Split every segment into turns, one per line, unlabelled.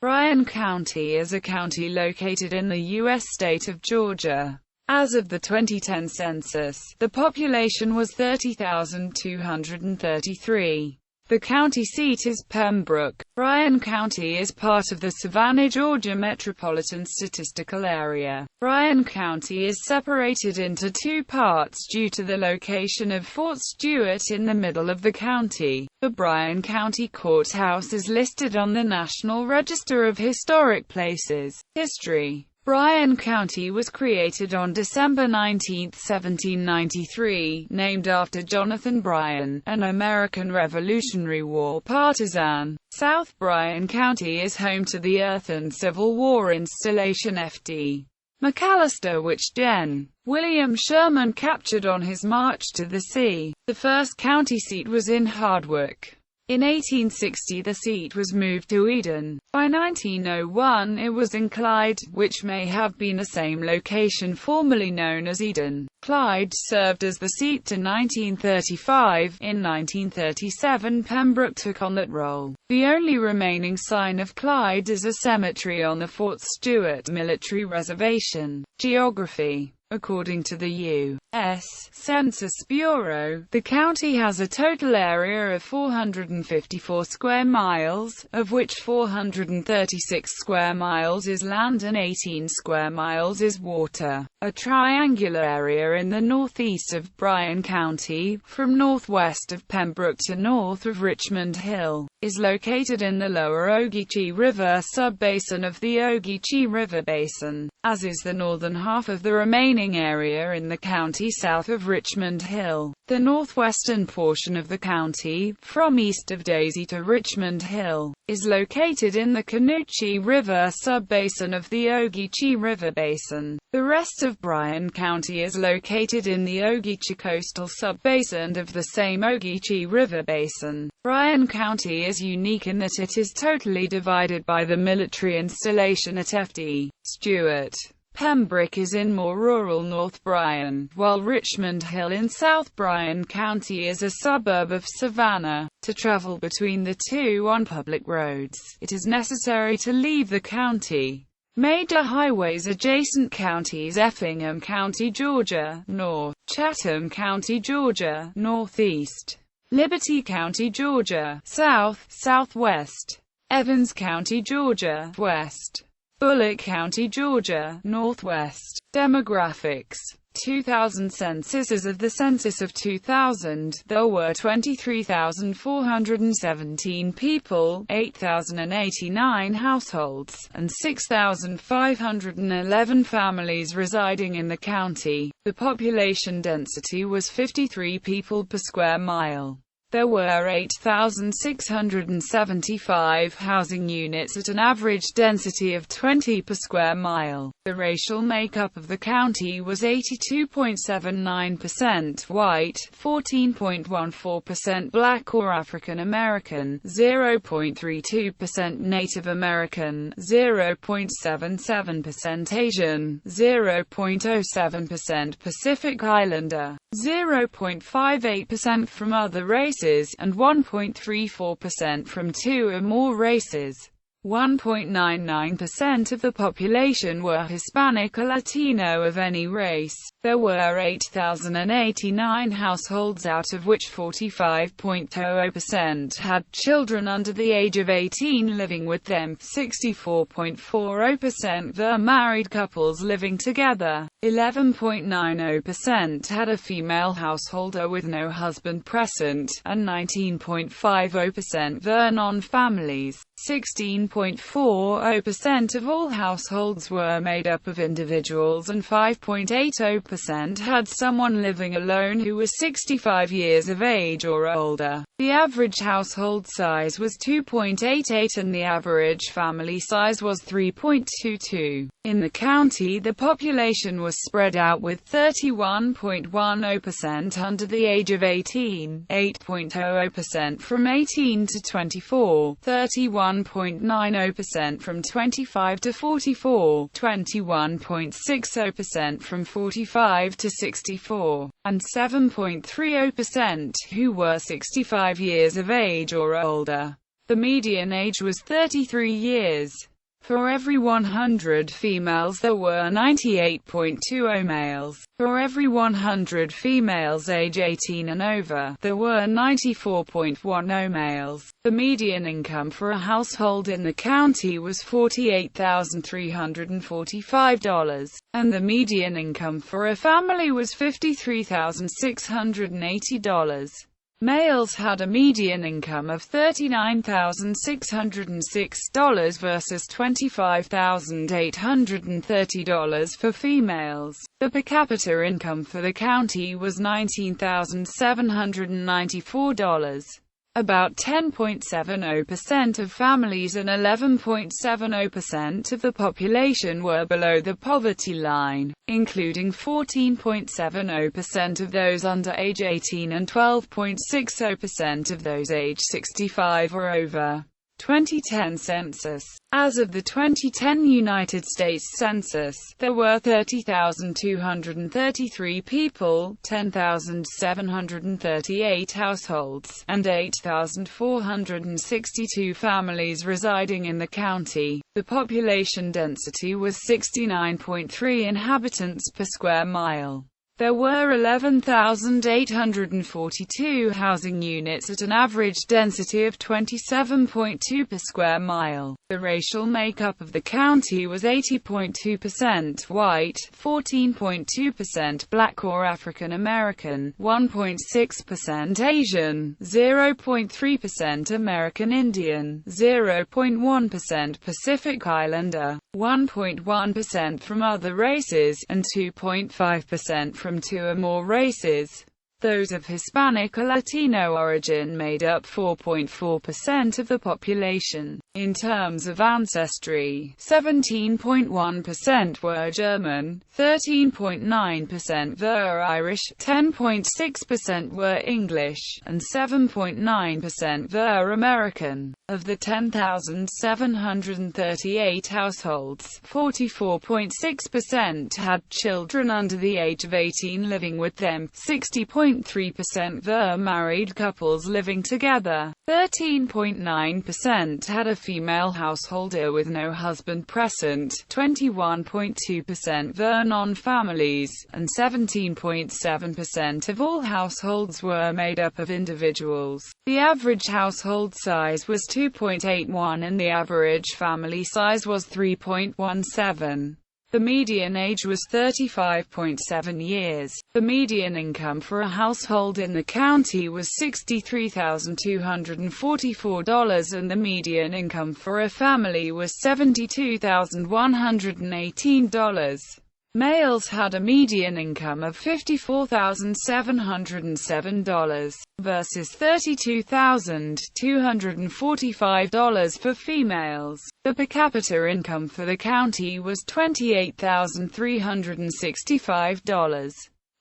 Bryan County is a county located in the U.S. state of Georgia. As of the 2010 census, the population was 30,233. The county seat is Pembroke. Bryan County is part of the Savannah, Georgia Metropolitan Statistical Area. Bryan County is separated into two parts due to the location of Fort Stewart in the middle of the county. The Bryan County Courthouse is listed on the National Register of Historic Places. History. Bryan County was created on December 19, 1793, named after Jonathan Bryan, an American Revolutionary War partisan. South Bryan County is home to the Earthen Civil War installation F.D. McAllister, which Gen. William Sherman captured on his march to the sea. The first county seat was in Hardwick. In 1860 the seat was moved to Eden. By 1901 it was in Clyde, which may have been the same location formerly known as Eden. Clyde served as the seat to 1935. In 1937 Pembroke took on that role. The only remaining sign of Clyde is a cemetery on the Fort Stewart military reservation. Geography. According to the U.S. Census Bureau, the county has a total area of 454 square miles, of which 436 square miles is land and 18 square miles is water. A triangular area in the northeast of Bryan County, from northwest of Pembroke to north of Richmond Hill, is located in the lower Ogeechee River subbasin of the Ogeechee River Basin, as is the northern half of the remaining area in the county south of Richmond Hill. The northwestern portion of the county, from east of Daisy to Richmond Hill, is located in the Canoochee River subbasin of the Ogeechee River Basin. The rest of Bryan County is located in the Ogeechee coastal subbasin of the same Ogeechee River Basin. Bryan County is unique in that it is totally divided by the military installation at F.D. Stewart. Pembroke is in more rural North Bryan, while Richmond Hill in South Bryan County is a suburb of Savannah. To travel between the two on public roads, it is necessary to leave the county. Major highways adjacent counties: Effingham County, Georgia, north; Chatham County, Georgia, northeast; Liberty County, Georgia, south, southwest; Evans County, Georgia, west; Bullock County, Georgia, northwest. Demographics. 2000 census. As of the census of 2000, there were 23,417 people, 8,089 households, and 6,511 families residing in the county. The population density was 53 people per square mile. There were 8,675 housing units at an average density of 20 per square mile. The racial makeup of the county was 82.79% white, 14.14% black or African American, 0.32% Native American, 0.77% Asian, 0.07% Pacific Islander, 0.58% from other races, and 1.34% from two or more races. 1.99% of the population were Hispanic or Latino of any race. There were 8,089 households, out of which 45.00% had children under the age of 18 living with them, 64.40% were married couples living together, 11.90% had a female householder with no husband present, and 19.50% were non-families. 16.40% of all households were made up of individuals, and 5.80% had someone living alone who was 65 years of age or older. The average household size was 2.88 and the average family size was 3.22. In the county, the population was spread out, with 31.10% under the age of 18, 8.00% from 18 to 24, 31.90% from 25 to 44, 21.60% from 45 to 64, and 7.30% who were 65 years of age or older. The median age was 33 years. For every 100 females there were 98.20 males. For every 100 females age 18 and over, there were 94.10 males. The median income for a household in the county was $48,345, and the median income for a family was $53,680. Males had a median income of $39,606 versus $25,830 for females. The per capita income for the county was $19,794. About 10.70% of families and 11.70% of the population were below the poverty line, including 14.70% of those under age 18 and 12.60% of those age 65 or over. 2010 census. As of the 2010 United States Census, there were 30,233 people, 10,738 households, and 8,462 families residing in the county. The population density was 69.3 inhabitants per square mile. There were 11,842 housing units at an average density of 27.2 per square mile. The racial makeup of the county was 80.2% white, 14.2% black or African American, 1.6% Asian, 0.3% American Indian, 0.1% Pacific Islander, 1.1% from other races, and 2.5% from two or more races. Those of Hispanic or Latino origin made up 4.4% of the population. In terms of ancestry, 17.1% were German, 13.9% were Irish, 10.6% were English, and 7.9% were American. Of the 10,738 households, 44.6% had children under the age of 18 living with them, 60.3% were married couples living together, 13.9% had a female householder with no husband present, 21.2% were non-families, and 17.7% of all households were made up of individuals. The average household size was 2.81 and the average family size was 3.17. The median age was 35.7 years. The median income for a household in the county was $63,244 and the median income for a family was $72,118. Males had a median income of $54,707 versus $32,245 for females. The per capita income for the county was $28,365.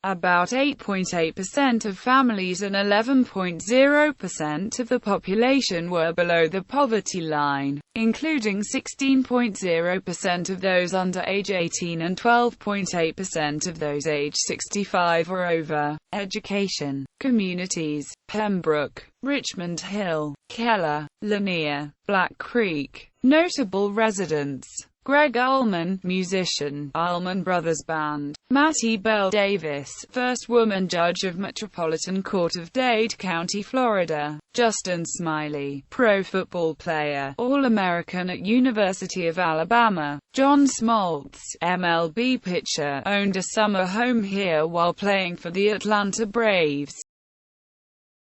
About 8.8% of families and 11.0% of the population were below the poverty line, including 16.0% of those under age 18 and 12.8% of those age 65 or over. Education. Communities: Pembroke, Richmond Hill, Keller, Lanier, Black Creek. Notable residents: Greg Allman, musician, Allman Brothers Band. Mattie Bell Davis, first woman judge of Metropolitan Court of Dade County, Florida. Justin Smiley, pro football player, All-American at University of Alabama. John Smoltz, MLB pitcher, owned a summer home here while playing for the Atlanta Braves.